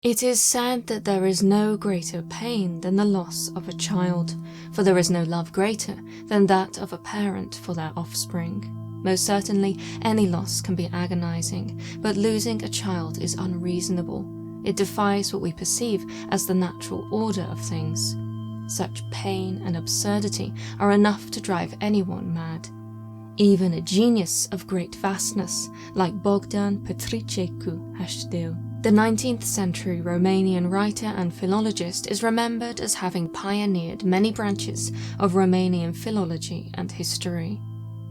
It is said that there is no greater pain than the loss of a child, for there is no love greater than that of a parent for their offspring. Most certainly, any loss can be agonizing, but losing a child is unreasonable. It defies what we perceive as the natural order of things. Such pain and absurdity are enough to drive anyone mad. Even a genius of great vastness, like Bogdan Petricecu Hașdeu, the 19th century Romanian writer and philologist, is remembered as having pioneered many branches of Romanian philology and history.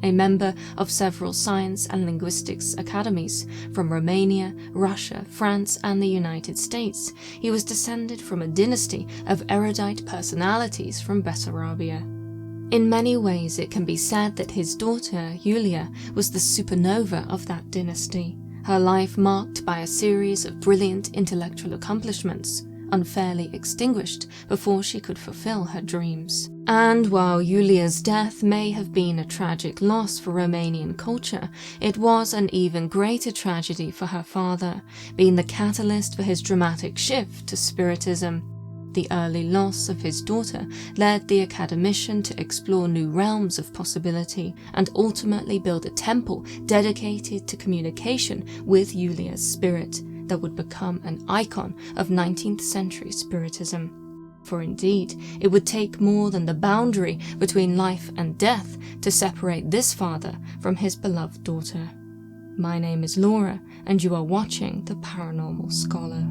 A member of several science and linguistics academies from Romania, Russia, France, and the United States, he was descended from a dynasty of erudite personalities from Bessarabia. In many ways, it can be said that his daughter, Yulia, was the supernova of that dynasty, her life marked by a series of brilliant intellectual accomplishments, unfairly extinguished before she could fulfill her dreams. And while Yulia's death may have been a tragic loss for Romanian culture, it was an even greater tragedy for her father, being the catalyst for his dramatic shift to Spiritism. The early loss of his daughter led the academician to explore new realms of possibility and ultimately build a temple dedicated to communication with Yulia's spirit that would become an icon of 19th century Spiritism. For indeed, it would take more than the boundary between life and death to separate this father from his beloved daughter. My name is Laura, and you are watching The Paranormal Scholar.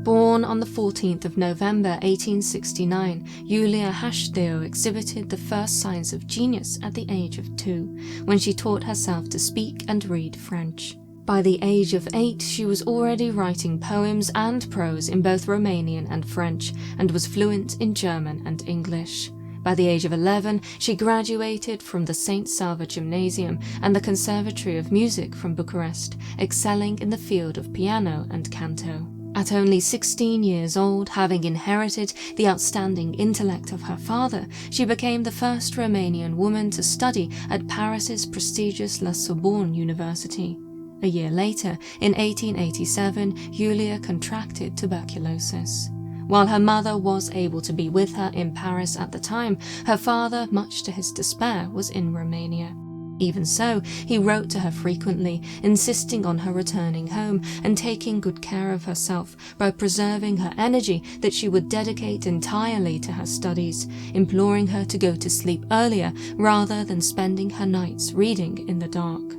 Born on the 14th of November 1869, Iulia Hașdeu exhibited the first signs of genius at the age of 2, when she taught herself to speak and read French. By the age of 8, she was already writing poems and prose in both Romanian and French, and was fluent in German and English. By the age of 11, she graduated from the St. Sava Gymnasium and the Conservatory of Music from Bucharest, excelling in the field of piano and canto. At only 16 years old, having inherited the outstanding intellect of her father, she became the first Romanian woman to study at Paris's prestigious La Sorbonne University. A year later, in 1887, Yulia contracted tuberculosis. While her mother was able to be with her in Paris at the time, her father, much to his despair, was in Romania. Even so, he wrote to her frequently, insisting on her returning home and taking good care of herself by preserving her energy that she would dedicate entirely to her studies, imploring her to go to sleep earlier rather than spending her nights reading in the dark.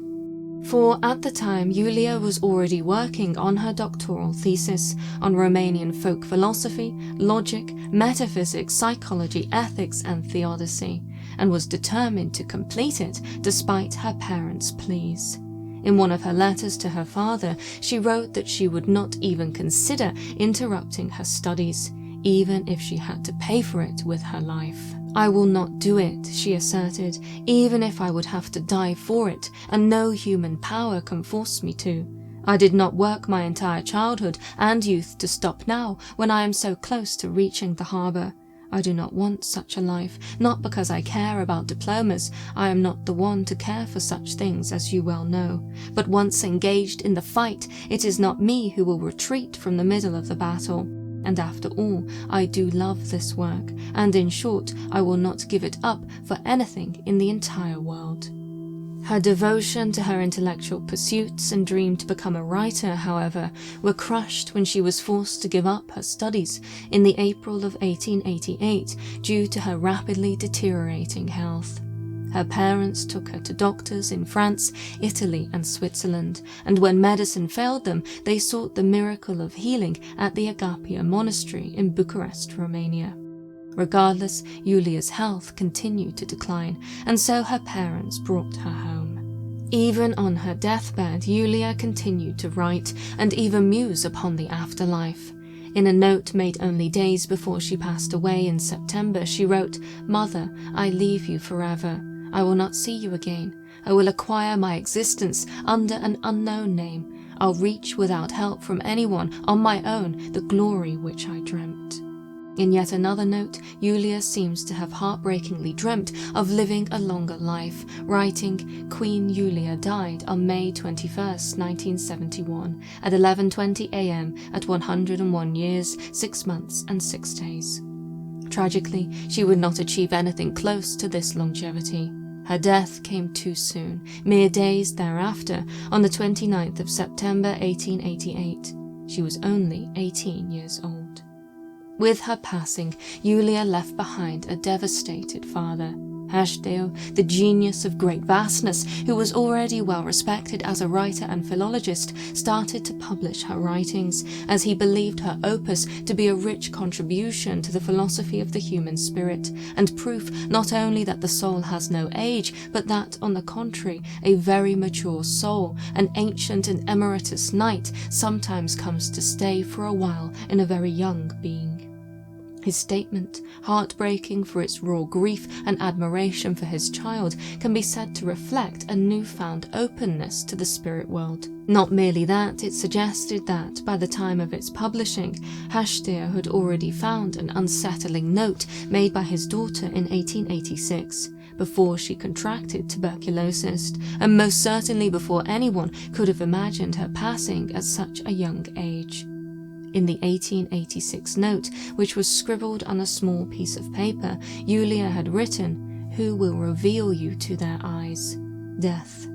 For at the time, Yulia was already working on her doctoral thesis on Romanian folk philosophy, logic, metaphysics, psychology, ethics, and theodicy, and was determined to complete it despite her parents' pleas. In one of her letters to her father, she wrote that she would not even consider interrupting her studies, even if she had to pay for it with her life. "I will not do it," she asserted, "even if I would have to die for it, and no human power can force me to. I did not work my entire childhood and youth to stop now when I am so close to reaching the harbour. I do not want such a life, not because I care about diplomas. I am not the one to care for such things, as you well know. But once engaged in the fight, it is not me who will retreat from the middle of the battle. And after all, I do love this work, and in short, I will not give it up for anything in the entire world." Her devotion to her intellectual pursuits and dream to become a writer, however, were crushed when she was forced to give up her studies in the April of 1888 due to her rapidly deteriorating health. Her parents took her to doctors in France, Italy, and Switzerland, and when medicine failed them, they sought the miracle of healing at the Agapia Monastery in Bucharest, Romania. Regardless, Yulia's health continued to decline, and so her parents brought her home. Even on her deathbed, Yulia continued to write and even muse upon the afterlife. In a note made only days before she passed away in September, she wrote, "Mother, I leave you forever. I will not see you again. I will acquire my existence under an unknown name. I'll reach without help from anyone on my own the glory which I dreamt." In yet another note, Yulia seems to have heartbreakingly dreamt of living a longer life, writing, "Queen Yulia died on May 21st, 1971, at 11:20 a.m. at 101 years, 6 months and 6 days. Tragically, she would not achieve anything close to this longevity. Her death came too soon, mere days thereafter, on the 29th of September 1888. She was only 18 years old. With her passing, Yulia left behind a devastated father. Haşdeu, the genius of great vastness, who was already well respected as a writer and philologist, started to publish her writings, as he believed her opus to be a rich contribution to the philosophy of the human spirit, and proof not only that the soul has no age, but that, on the contrary, a very mature soul, an ancient and emeritus knight, sometimes comes to stay for a while in a very young being. His statement, heartbreaking for its raw grief and admiration for his child, can be said to reflect a newfound openness to the spirit world. Not merely that, it suggested that, by the time of its publishing, Haşdeu had already found an unsettling note made by his daughter in 1886, before she contracted tuberculosis, and most certainly before anyone could have imagined her passing at such a young age. In the 1886 note, which was scribbled on a small piece of paper, Yulia had written, "Who will reveal you to their eyes? Death."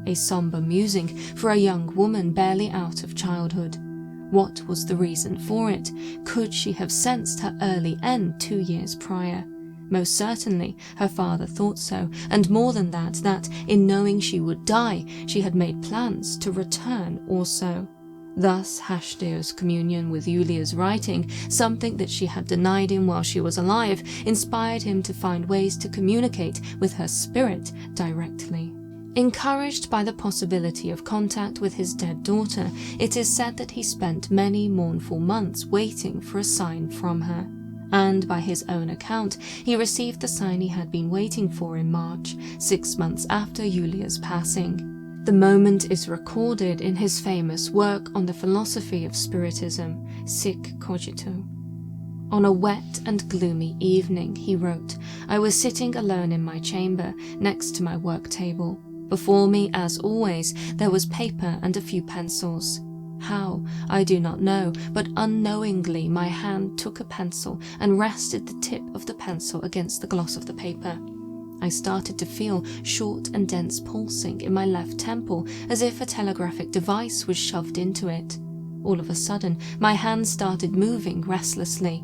A somber musing for a young woman barely out of childhood. What was the reason for it? Could she have sensed her early end 2 years prior? Most certainly, her father thought so, and more than that, that, in knowing she would die, she had made plans to return also. Thus, Haşdeu's communion with Yulia's writing, something that she had denied him while she was alive, inspired him to find ways to communicate with her spirit directly. Encouraged by the possibility of contact with his dead daughter, it is said that he spent many mournful months waiting for a sign from her. And by his own account, he received the sign he had been waiting for in March, 6 months after Yulia's passing. The moment is recorded in his famous work on the philosophy of Spiritism, Sic Cogito. On a wet and gloomy evening, he wrote, I was sitting alone in my chamber next to my work table. Before me, as always, there was paper and a few pencils. How, I do not know, but unknowingly my hand took a pencil and rested the tip of the pencil against the gloss of the paper. I started to feel short and dense pulsing in my left temple, as if a telegraphic device was shoved into it. All of a sudden, my hand started moving restlessly.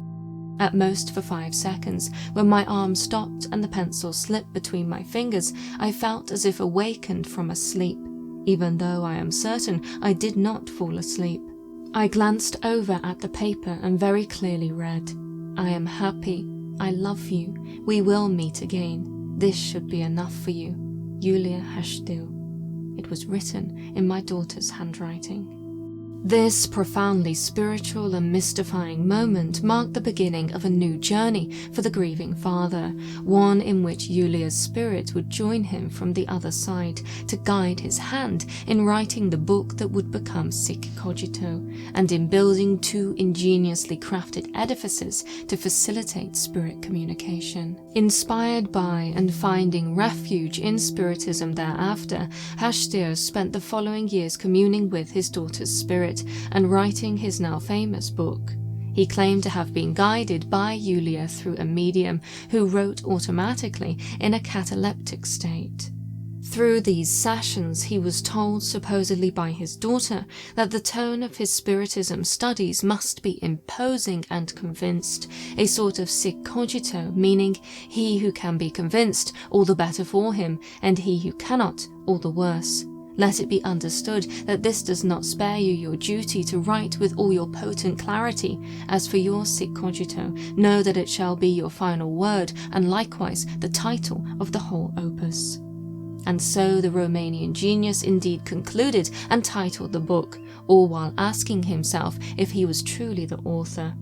At most for 5 seconds, when my arm stopped and the pencil slipped between my fingers, I felt as if awakened from a sleep, even though I am certain I did not fall asleep. I glanced over at the paper and very clearly read, I am happy, I love you, we will meet again. This should be enough for you, Iulia Haşdeu. It was written in my daughter's handwriting. This profoundly spiritual and mystifying moment marked the beginning of a new journey for the grieving father, one in which Yulia's spirit would join him from the other side to guide his hand in writing the book that would become Sic Cogito, and in building 2 ingeniously crafted edifices to facilitate spirit communication. Inspired by and finding refuge in Spiritism thereafter, Haşdeu spent the following years communing with his daughter's spirit and writing his now famous book. He claimed to have been guided by Yulia through a medium who wrote automatically in a cataleptic state. Through these sessions, he was told, supposedly by his daughter, that the tone of his Spiritism studies must be imposing and convinced, a sort of sic cogito, meaning he who can be convinced, all the better for him, and he who cannot, all the worse. Let it be understood that this does not spare you your duty to write with all your potent clarity. As for your sic cogito, know that it shall be your final word, and likewise the title of the whole opus. And so the Romanian genius indeed concluded and titled the book, all while asking himself if he was truly the author.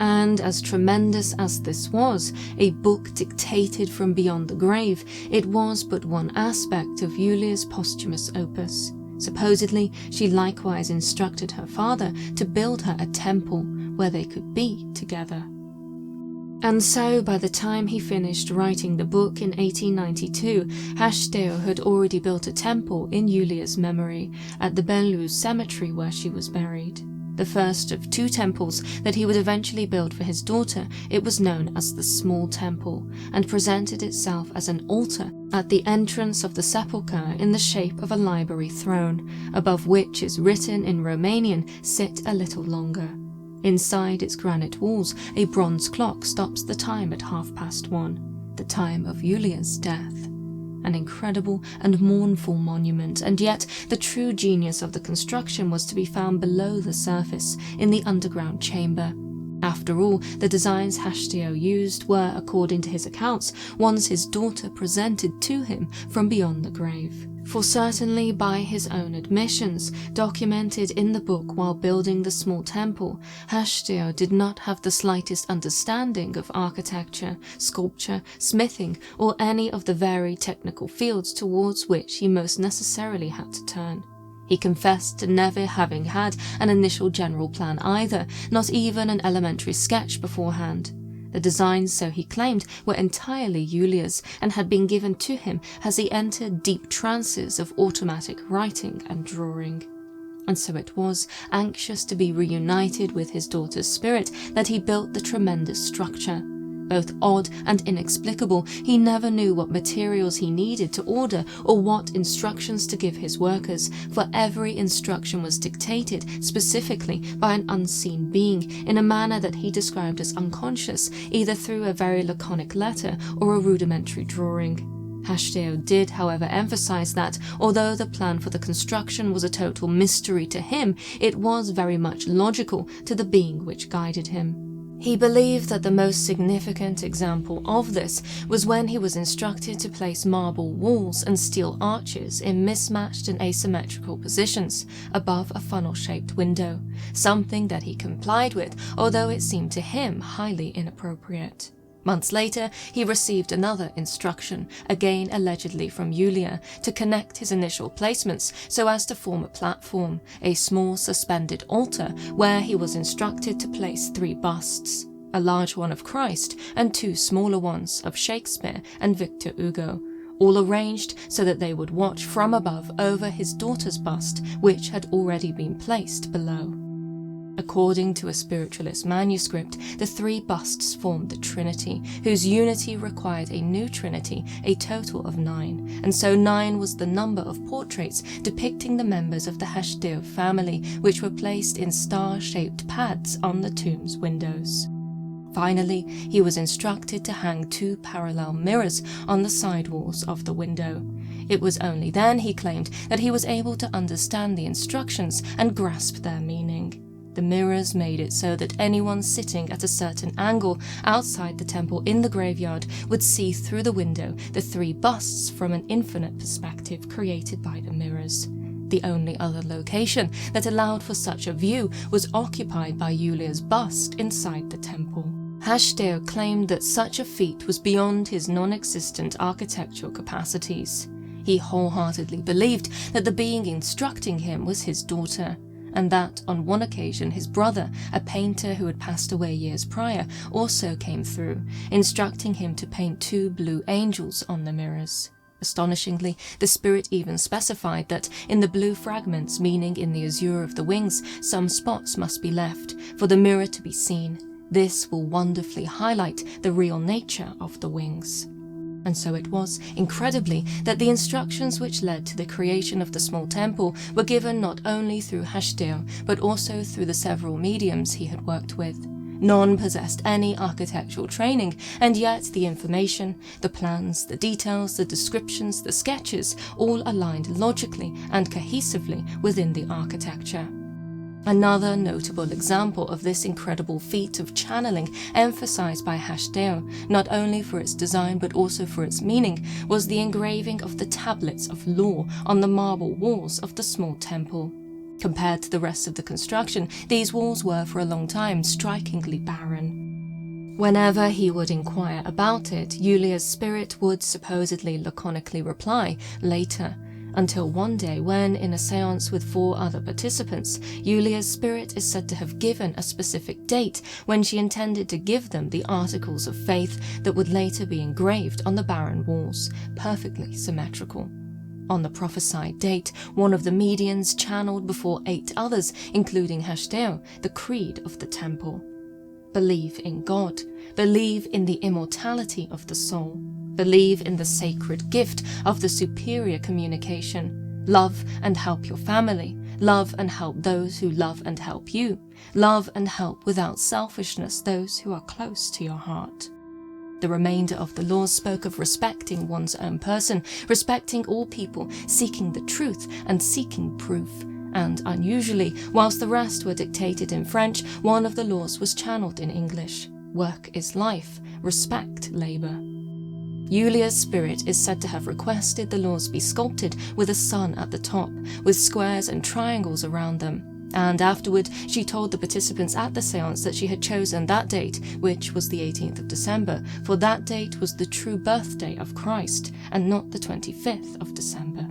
And as tremendous as this was, a book dictated from beyond the grave, it was but one aspect of Yulia's posthumous opus. Supposedly, she likewise instructed her father to build her a temple where they could be together. And so, by the time he finished writing the book in 1892, Haşdeu had already built a temple in Yulia's memory at the Bellu cemetery where she was buried. The first of 2 temples that he would eventually build for his daughter, it was known as the Small Temple, and presented itself as an altar at the entrance of the sepulchre in the shape of a library throne, above which is written in Romanian, "Sit a little longer." Inside its granite walls, a bronze clock stops the time at 1:30, the time of Yulia's death. An incredible and mournful monument, and yet the true genius of the construction was to be found below the surface, in the underground chamber. After all, the designs Haşdeu used were, according to his accounts, ones his daughter presented to him from beyond the grave. For certainly, by his own admissions, documented in the book while building the small temple, Haşdeu did not have the slightest understanding of architecture, sculpture, smithing, or any of the very technical fields towards which he most necessarily had to turn. He confessed to never having had an initial general plan either, not even an elementary sketch beforehand. The designs, so he claimed, were entirely Yulia's and had been given to him as he entered deep trances of automatic writing and drawing. And so it was, anxious to be reunited with his daughter's spirit, that he built the tremendous structure. Both odd and inexplicable, he never knew what materials he needed to order or what instructions to give his workers, for every instruction was dictated specifically by an unseen being in a manner that he described as unconscious, either through a very laconic letter or a rudimentary drawing. Haşdeu did, however, emphasize that, although the plan for the construction was a total mystery to him, it was very much logical to the being which guided him. He believed that the most significant example of this was when he was instructed to place marble walls and steel arches in mismatched and asymmetrical positions above a funnel-shaped window, something that he complied with, although it seemed to him highly inappropriate. Months later, he received another instruction, again allegedly from Yulia, to connect his initial placements so as to form a platform, a small suspended altar, where he was instructed to place 3 busts, a large one of Christ and 2 smaller ones of Shakespeare and Victor Hugo, all arranged so that they would watch from above over his daughter's bust, which had already been placed below. According to a spiritualist manuscript, the 3 busts formed the Trinity, whose unity required a new Trinity, a total of 9, and so 9 was the number of portraits depicting the members of the Haşdeu family, which were placed in star-shaped pads on the tomb's windows. Finally, he was instructed to hang 2 parallel mirrors on the side walls of the window. It was only then, he claimed, that he was able to understand the instructions and grasp their meaning. The mirrors made it so that anyone sitting at a certain angle outside the temple in the graveyard would see through the window the 3 busts from an infinite perspective created by the mirrors. The only other location that allowed for such a view was occupied by Yulia's bust inside the temple. Haşdeu claimed that such a feat was beyond his non-existent architectural capacities. He wholeheartedly believed that the being instructing him was his daughter, and that on one occasion his brother, a painter who had passed away years prior, also came through, instructing him to paint 2 blue angels on the mirrors. Astonishingly, the spirit even specified that in the blue fragments, meaning in the azure of the wings, some spots must be left for the mirror to be seen. This will wonderfully highlight the real nature of the wings. And so it was, incredibly, that the instructions which led to the creation of the small temple were given not only through Haşdeu, but also through the several mediums he had worked with. None possessed any architectural training, and yet the information, the plans, the details, the descriptions, the sketches, all aligned logically and cohesively within the architecture. Another notable example of this incredible feat of channeling, emphasized by Haşdeu, not only for its design but also for its meaning, was the engraving of the tablets of law on the marble walls of the small temple. Compared to the rest of the construction, these walls were for a long time strikingly barren. Whenever he would inquire about it, Yulia's spirit would supposedly laconically reply, "Later," until one day when, in a seance with 4 other participants, Yulia's spirit is said to have given a specific date when she intended to give them the articles of faith that would later be engraved on the barren walls, perfectly symmetrical. On the prophesied date, one of the mediums channeled before 8 others, including Haşdeu, the creed of the temple. Believe in God. Believe in the immortality of the soul. Believe in the sacred gift of the superior communication. Love and help your family. Love and help those who love and help you. Love and help without selfishness those who are close to your heart. The remainder of the laws spoke of respecting one's own person, respecting all people, seeking the truth and seeking proof. And unusually, whilst the rest were dictated in French, one of the laws was channeled in English. Work is life, respect labour. Yulia's spirit is said to have requested the laws be sculpted with a sun at the top, with squares and triangles around them. And afterward, she told the participants at the seance that she had chosen that date, which was the 18th of December, for that date was the true birthday of Christ, and not the 25th of December.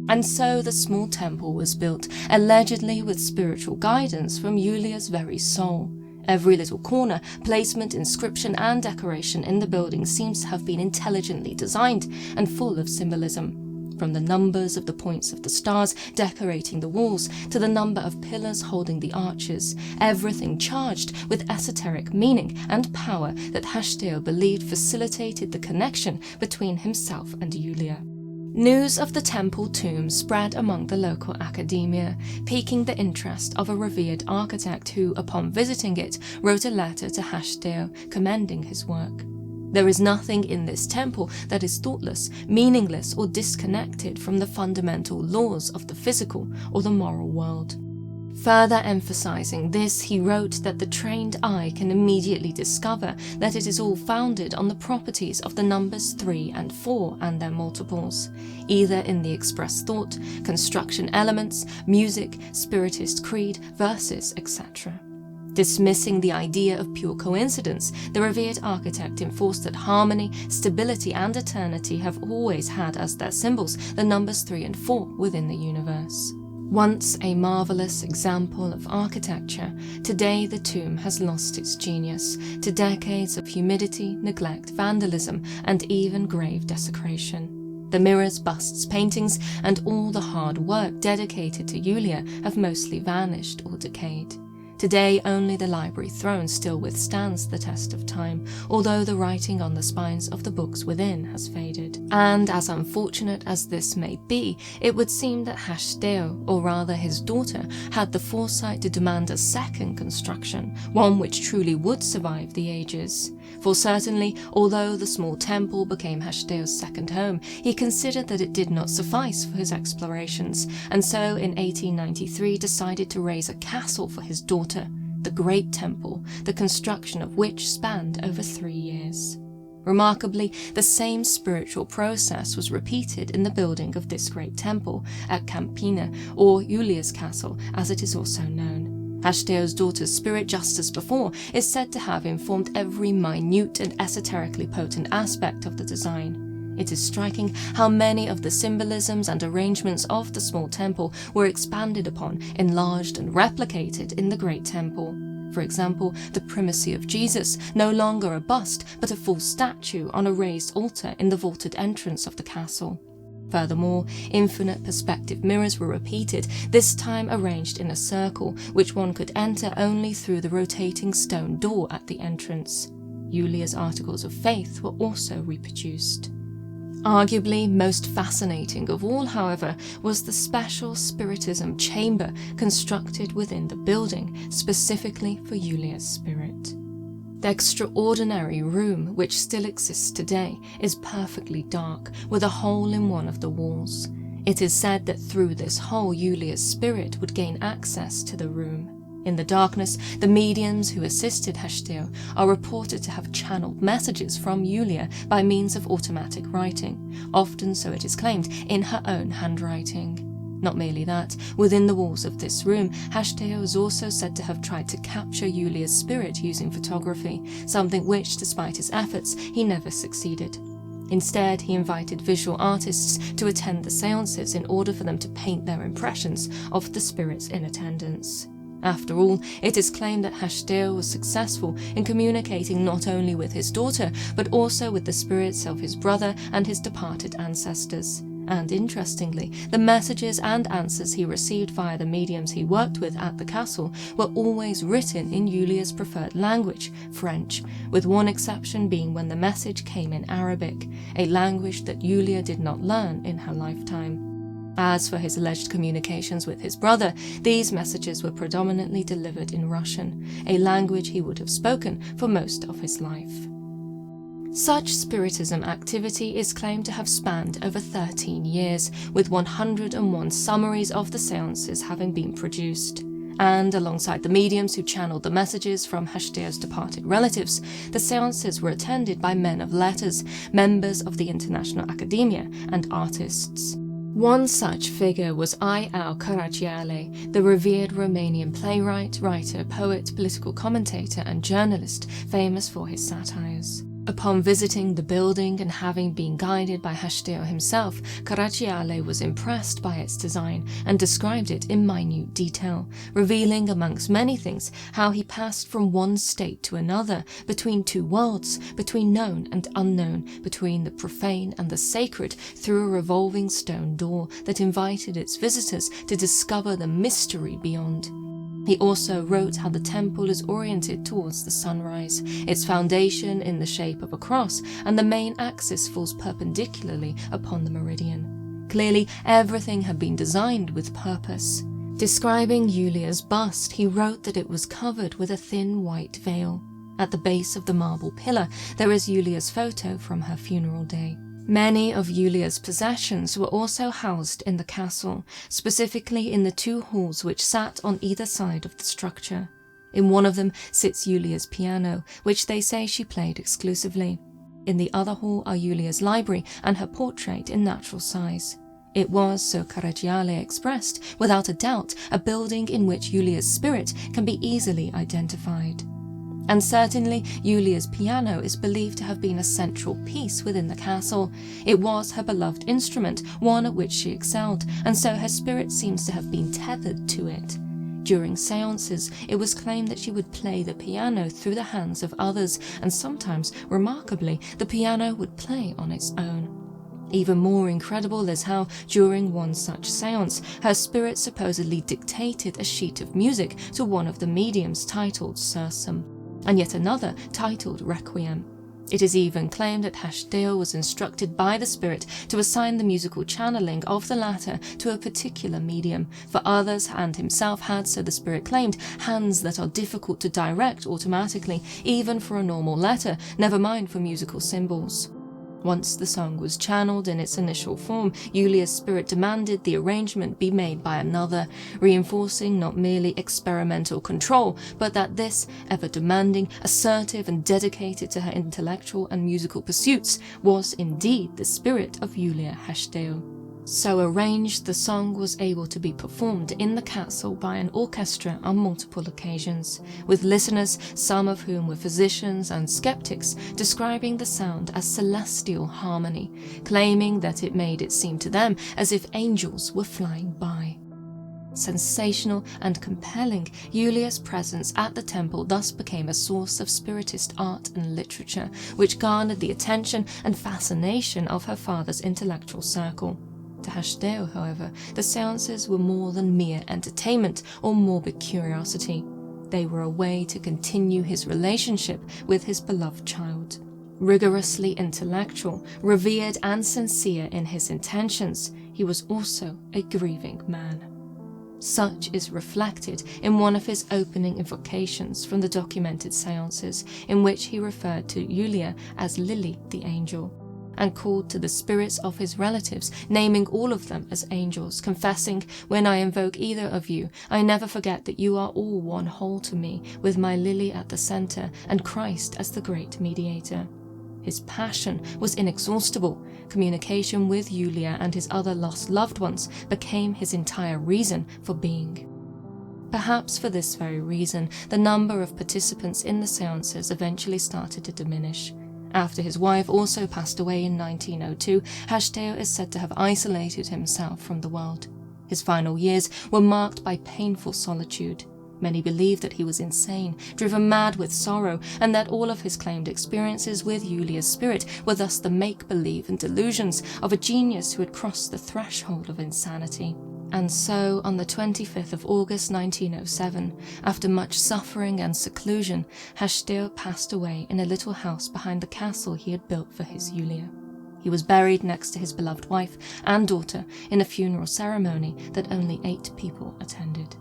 And so the small temple was built, allegedly with spiritual guidance from Yulia's very soul. Every little corner, placement, inscription, and decoration in the building seems to have been intelligently designed and full of symbolism. From the numbers of the points of the stars decorating the walls to the number of pillars holding the arches, everything charged with esoteric meaning and power that Haşdeu believed facilitated the connection between himself and Yulia. News of the temple tomb spread among the local academia, piquing the interest of a revered architect who, upon visiting it, wrote a letter to Haşdeu commending his work. There is nothing in this temple that is thoughtless, meaningless, or disconnected from the fundamental laws of the physical or the moral world. Further emphasizing this, he wrote that the trained eye can immediately discover that it is all founded on the properties of the numbers 3 and 4 and their multiples, either in the express thought, construction elements, music, spiritist creed, verses, etc. Dismissing the idea of pure coincidence, the revered architect enforced that harmony, stability, and eternity have always had as their symbols the numbers 3 and 4 within the universe. Once a marvelous example of architecture, today the tomb has lost its genius to decades of humidity, neglect, vandalism, and even grave desecration. The mirrors, busts, paintings, and all the hard work dedicated to Yulia have mostly vanished or decayed. Today, only the library throne still withstands the test of time, although the writing on the spines of the books within has faded. And as unfortunate as this may be, it would seem that Haşdeu, or rather his daughter, had the foresight to demand a second construction, one which truly would survive the ages. For certainly, although the small temple became Haşdeu's second home, he considered that it did not suffice for his explorations, and so in 1893 decided to raise a castle for his daughter, the Great Temple, the construction of which spanned over 3 years. Remarkably, the same spiritual process was repeated in the building of this great temple at Campina, or Yulia's castle, as it is also known. Haşdeu's daughter's spirit, just as before, is said to have informed every minute and esoterically potent aspect of the design. It is striking how many of the symbolisms and arrangements of the small temple were expanded upon, enlarged and replicated in the great temple. For example, the primacy of Jesus, no longer a bust but a full statue on a raised altar in the vaulted entrance of the castle. Furthermore, infinite perspective mirrors were repeated, this time arranged in a circle, which one could enter only through the rotating stone door at the entrance. Yulia's articles of faith were also reproduced. Arguably most fascinating of all, however, was the special Spiritism chamber constructed within the building, specifically for Yulia's spirit. The extraordinary room, which still exists today, is perfectly dark, with a hole in one of the walls. It is said that through this hole Yulia's spirit would gain access to the room. In the darkness, the mediums who assisted Haşdeu are reported to have channeled messages from Yulia by means of automatic writing, often, so it is claimed, in her own handwriting. Not merely that, within the walls of this room, Haşdeu is also said to have tried to capture Yulia's spirit using photography, something which, despite his efforts, he never succeeded. Instead, he invited visual artists to attend the seances in order for them to paint their impressions of the spirits in attendance. After all, it is claimed that Haşdeu was successful in communicating not only with his daughter, but also with the spirits of his brother and his departed ancestors. And interestingly, the messages and answers he received via the mediums he worked with at the castle were always written in Yulia's preferred language, French, with one exception being when the message came in Arabic, a language that Yulia did not learn in her lifetime. As for his alleged communications with his brother, these messages were predominantly delivered in Russian, a language he would have spoken for most of his life. Such Spiritism activity is claimed to have spanned over 13 years, with 101 summaries of the seances having been produced. And alongside the mediums who channeled the messages from Haşdeu's departed relatives, the seances were attended by men of letters, members of the international academia, and artists. One such figure was Iulia Haşdeu, the revered Romanian playwright, writer, poet, political commentator, and journalist famous for his satires. Upon visiting the building and having been guided by Haşdeu himself, Haşdeu was impressed by its design and described it in minute detail, revealing amongst many things how he passed from one state to another, between two worlds, between known and unknown, between the profane and the sacred, through a revolving stone door that invited its visitors to discover the mystery beyond. He also wrote how the temple is oriented towards the sunrise, its foundation in the shape of a cross, and the main axis falls perpendicularly upon the meridian. Clearly, everything had been designed with purpose. Describing Yulia's bust, he wrote that it was covered with a thin white veil. At the base of the marble pillar, there is Yulia's photo from her funeral day. Many of Yulia's possessions were also housed in the castle, specifically in the two halls which sat on either side of the structure. In one of them sits Yulia's piano, which they say she played exclusively. In the other hall are Yulia's library and her portrait in natural size. It was, so Haşdeu expressed, without a doubt, a building in which Yulia's spirit can be easily identified. And certainly, Yulia's piano is believed to have been a central piece within the castle. It was her beloved instrument, one at which she excelled, and so her spirit seems to have been tethered to it. During seances, it was claimed that she would play the piano through the hands of others, and sometimes, remarkably, the piano would play on its own. Even more incredible is how, during one such seance, her spirit supposedly dictated a sheet of music to one of the mediums titled Sursum, and yet another titled Requiem. It is even claimed that Haşdeu was instructed by the spirit to assign the musical channeling of the latter to a particular medium, for others and himself had, so the spirit claimed, hands that are difficult to direct automatically, even for a normal letter, never mind for musical symbols. Once the song was channeled in its initial form, Yulia's spirit demanded the arrangement be made by another, reinforcing not merely experimental control, but that this, ever-demanding, assertive and dedicated to her intellectual and musical pursuits, was indeed the spirit of Iulia Haşdeu. So arranged, the song was able to be performed in the castle by an orchestra on multiple occasions, with listeners, some of whom were physicians and skeptics, describing the sound as celestial harmony, claiming that it made it seem to them as if angels were flying by. Sensational and compelling, Yulia's presence at the temple thus became a source of spiritist art and literature, which garnered the attention and fascination of her father's intellectual circle. To Haşdeu, however, the seances were more than mere entertainment or morbid curiosity. They were a way to continue his relationship with his beloved child. Rigorously intellectual, revered and sincere in his intentions, he was also a grieving man. Such is reflected in one of his opening invocations from the documented seances, in which he referred to Yulia as Lily the angel, and called to the spirits of his relatives, naming all of them as angels, confessing, "When I invoke either of you, I never forget that you are all one whole to me, with my Lily at the center and Christ as the great mediator." His passion was inexhaustible. Communication with Yulia and his other lost loved ones became his entire reason for being. Perhaps for this very reason, the number of participants in the seances eventually started to diminish. After his wife also passed away in 1902, Haşdeu is said to have isolated himself from the world. His final years were marked by painful solitude. Many believe that he was insane, driven mad with sorrow, and that all of his claimed experiences with Yulia's spirit were thus the make-believe and delusions of a genius who had crossed the threshold of insanity. And so, on the 25th of August 1907, after much suffering and seclusion, Haşdeu passed away in a little house behind the castle he had built for his Yulia. He was buried next to his beloved wife and daughter in a funeral ceremony that only 8 people attended.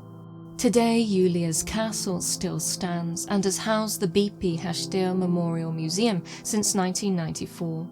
Today, Yulia's castle still stands and has housed the BP Haşdeu Memorial Museum since 1994.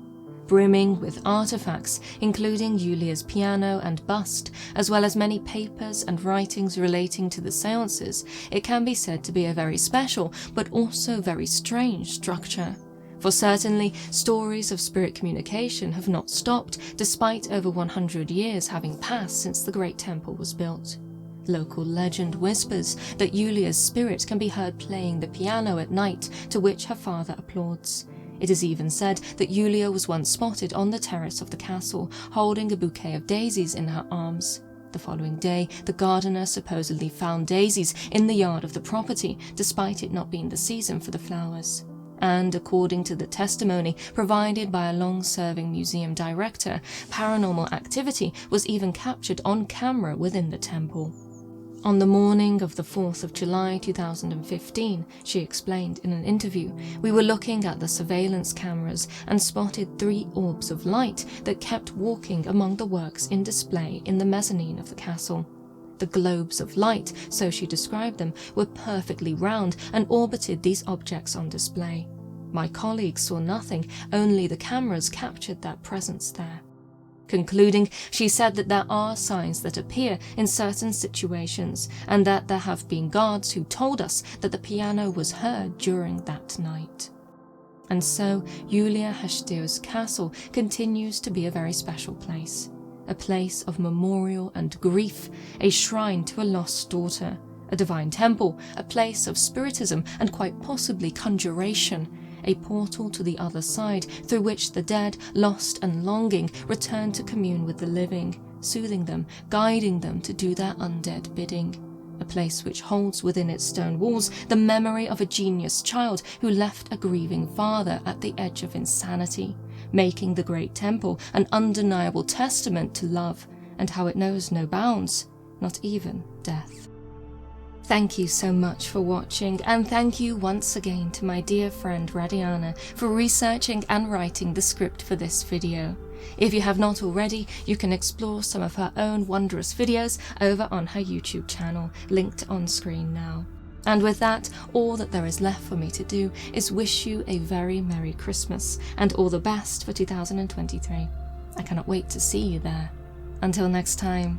Brimming with artifacts, including Yulia's piano and bust, as well as many papers and writings relating to the seances, it can be said to be a very special, but also very strange structure. For certainly, stories of spirit communication have not stopped, despite over 100 years having passed since the Great Temple was built. Local legend whispers that Yulia's spirit can be heard playing the piano at night, to which her father applauds. It is even said that Yulia was once spotted on the terrace of the castle, holding a bouquet of daisies in her arms. The following day, the gardener supposedly found daisies in the yard of the property, despite it not being the season for the flowers. And according to the testimony provided by a long-serving museum director, paranormal activity was even captured on camera within the temple. On the morning of the 4th of July 2015, she explained in an interview, we were looking at the surveillance cameras and spotted 3 orbs of light that kept walking among the works in display in the mezzanine of the castle. The globes of light, so she described them, were perfectly round and orbited these objects on display. My colleagues saw nothing, only the cameras captured their presence there. Concluding, she said that there are signs that appear in certain situations, and that there have been guards who told us that the piano was heard during that night. And so, Iulia Haşdeu's castle continues to be a very special place. A place of memorial and grief, a shrine to a lost daughter, a divine temple, a place of spiritism and quite possibly conjuration, a portal to the other side through which the dead, lost and longing, return to commune with the living, soothing them, guiding them to do their undead bidding. A place which holds within its stone walls the memory of a genius child who left a grieving father at the edge of insanity, making the great temple an undeniable testament to love and how it knows no bounds, not even death. Thank you so much for watching, and thank you once again to my dear friend Radiana for researching and writing the script for this video. If you have not already, you can explore some of her own wondrous videos over on her YouTube channel, linked on screen now. And with that, all that there is left for me to do is wish you a very Merry Christmas and all the best for 2023. I cannot wait to see you there. Until next time.